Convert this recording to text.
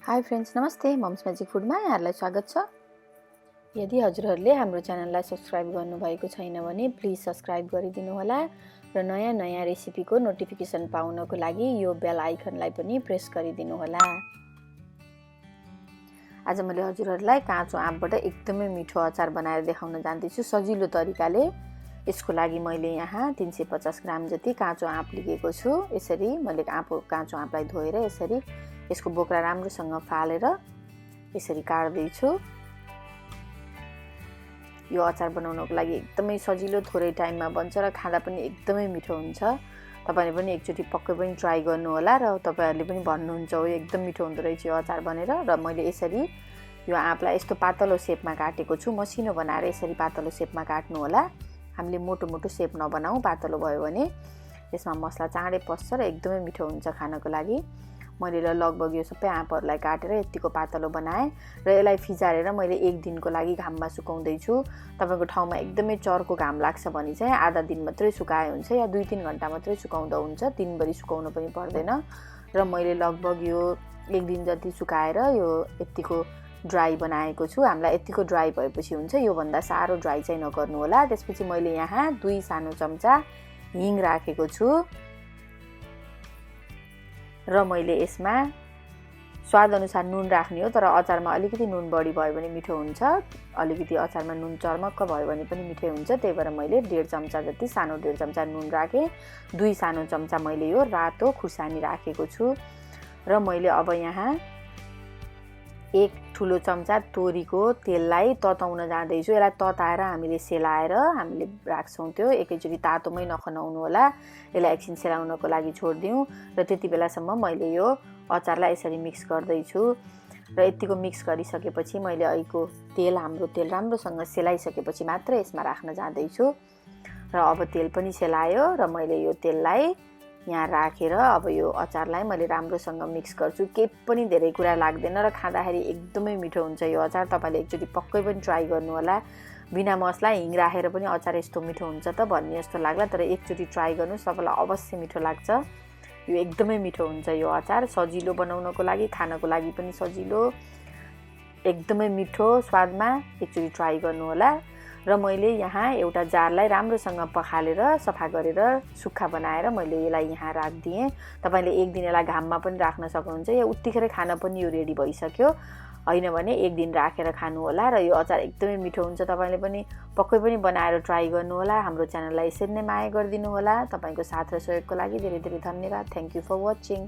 High friends, नमस्ते। Mums magic फुडमा यहाँहरूलाई स्वागत छ। यदि हजुरहरूले हाम्रो च्यानललाई सब्सक्राइब गर्नुभएको छैन भने प्लिज सब्सक्राइब गरिदिनु होला र नयाँ नयाँ रेसिपीको नोटिफिकेसन पाउनको लागि यो बेल आइकनलाई पनि प्रेस गरिदिनु होला। आज मैले हजुरहरूलाई काँचो आँपबाट एकदमै मिठो अचार बनाएर देखाउन जान्दैछु सजिलो तरिकाले। यसको लागि मैले यहाँ 350 ग्राम जति काँचो आँप लिएको छु। यसरी मैले काँचो आँपलाई धोएर यसरी यसको बोक्रा राम्रोसँग फालेर यसरी काट्दैछु। यो अचार बनाउनको लागि एकदमै सजिलो, थोरै टाइममा बन्छ र खाँदा पनि एकदमै मिठो हुन्छ। तपाईले पनि एकचोटि पक्कै पनि ट्राई गर्नु होला र तपाईहरुले पनि भन्नुहुन्छ हो एकदम मिठो हुँदो रहेछ यो अचार बनेर। र मैले यसरी यो आँपलाई यस्तो पातलो शेपमा काटेको छु। मसिनो बनाएर यसरी पातलो शेपमा काट्नु होला। हामीले मोटो मोटो शेप नबनाऊ, पातलो भयो भने यसमा मसला चाँडै पस्छ र एकदमै मिठो हुन्छ खानको लागि। मैले लगभग यो सबै आँपहरूलाई काटेर यतिको पातलो बनाएँ र यसलाई फिजारेर मैले एक दिनको लागि घाममा सुकाउँदै छु। तपाईको ठाउँमा एकदमै चर्को घाम लाग्छ भने चाहिँ आधा दिन मात्रै सुकाए हुन्छ या 2-3 घण्टा मात्रै सुकाउँदा हुन्छ, दिनभरि सुकाउनु पनि पर्दैन। र मैले लगभग यो एक दिन जति सुकाएर यो यतिको ड्राई बनाएको छु। हामीलाई यतिको ड्राई भएपछि हुन्छ, यो भन्दा साह्रो ड्राई चाहिँ नगर्नु होला। त्यसपछि मैले यहाँ 2 सानो चम्चा हिङ राखेको छु र मैले यसमा स्वाद अनुसार नुन राख्ने हो, तर अचारमा अलिकति नुन बढी भयो भने मिठो हुन्छ, अलिकति अचारमा नुन चर्मक्क भयो भने पनि मिठो हुन्छ। त्यही भएर मैले 1.5 चम्चा जति, सानो 1.5 चम्चा नुन राखेँ। 2 सानो चम्चा मैले यो रातो खुर्सानी राखेको छु र मैले अब यहाँ 1 ठुलो चम्चा तोरीको तेललाई तताउन जाँदैछु। यसलाई तताएर हामीले सेलाएर हामीले राख्छौँ। त्यो एकैचोटि तातोमै नखनाउनु होला। यसलाई एकछिन सेलाउनको लागि छोड्दिउँ र त्यति बेलासम्म मैले यो अचारलाई यसरी मिक्स गर्दैछु। र यतिको मिक्स गरिसकेपछि मैले अहिलेको हाम्रो तेल राम्रोसँग सेलाइसकेपछि मात्र यसमा राख्न जाँदैछु। र अब तेल पनि सेलायो र मैले यो तेललाई यहाँ राखेर अब यो अचारलाई मैले राम्रोसँग मिक्स गर्छु। केही पनि धेरै कुरा लाग्दैन र खाँदाखेरि एकदमै मिठो हुन्छ यो अचार। तपाईले एकचोटि पक्कै पनि ट्राई गर्नु होला। बिना मसला हिङ राखेर पनि अचार यस्तो मिठो हुन्छ त भन्ने जस्तो लाग्ला, तर एकचोटि ट्राई गर्नुस्, तपाईलाई अवश्य मिठो लाग्छ। यो एकदमै मिठो हुन्छ यो अचार। सजिलो बनाउनको लागि, खानको लागि पनि सजिलो, एकदमै मिठो स्वादमा। एकचोटि ट्राई गर्नु होला। र मैले यहाँ एउटा जारलाई राम्रोसँग पखालेर सफा गरेर सुक्खा बनाएर मैले यसलाई यहाँ राखिदिएँ। तपाईले एक दिन यसलाई घाममा पनि राख्न सक्नुहुन्छ या उतिखेर खान पनि यो रेडी भइसक्यो। हैन भने एक दिन राखेर खानु होला। र यो अचार एकदमै मिठो हुन्छ। तपाईले पनि पक्कै पनि बनाएर ट्राई गर्नु होला। हाम्रो च्यानललाई यसरी नै माया गरिदिनु होला। तपाईको साथ र सहयोगको लागि धेरै धेरै धन्यवाद। Thank you for watching.